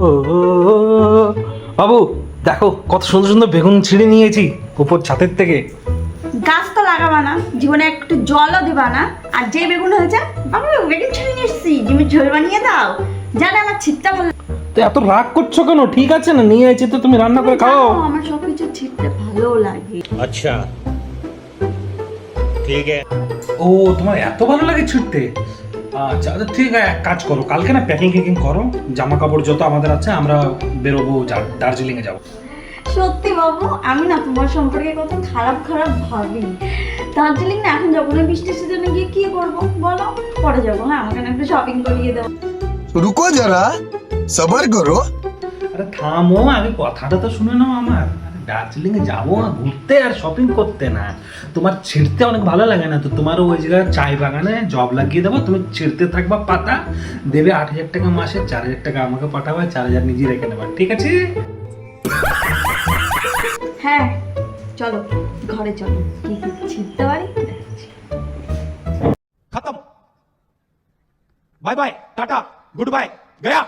ও বাবু দেখো কত সুন্দর সুন্দর বেগুন ছিঁড়ে নিয়েছি উপর ছাদের থেকে। গাছ তো লাগাবা না, জীবনে একটু জলও দিবা না, আর যে বেগুন হয়েছে বাবা বেগুন ছিঁড়ে নিয়ে এসছি, ডিমের ঝোল বানিয়ে দাও। জানে আমার ছিটটা বলে তো এত রাগ করছো কেন? ঠিক আছে না, নিয়ে এসেছি তো তুমি রান্না করে খাও। আমার সবকিছু ছিটতে ভালো লাগে। अच्छा ठीक है। ও তোমার এত ভালো লাগে ছিঁড়তে? আচ্ছা আচ্ছা ঠিক আছে, এক কাজ করো, কালকে না প্যাকিং ফ্যাকিং করো, জামা কাপড় যত আমাদের আছে আমরা বেরোবো, দার্জিলিং এ যাবো। সত্যি বাবু, আমি না তোমার সম্পর্কে কত খারাপ খারাপ ভাবি। দার্জিলিং না এখন যাবো না, বৃষ্টির সিজনে গিয়ে কি করবো বলো? পরে যাবো, হ্যাঁ আমাকে না একটু শপিং করিয়ে দাও। रुको जरा सबर करो। আরে থামো, আগে কথাটা তো শুনে নাও আমার। দার্জিলিং এ যাবো ঘুরতে আর শপিং করতে না। তোমার ছিঁড়তে অনেক ভালো লাগে না তো, তোমারও ওই জায়গায় চায় বাগানে জব লাগিয়ে দেবো, তুমি ছিঁড়তে থাকবা পাতা, দেবে 8,000 টাকা মাসে, 4,000 টাকা আমাকে পাঠাবে, 4,000 নিজে রেখে নেবা, ঠিক আছে? হ্যাঁ চলো ঘরে চলো, কি কি ছিঁড়তে পারি দেখাচ্ছি। खत्म bye bye tata good bye गया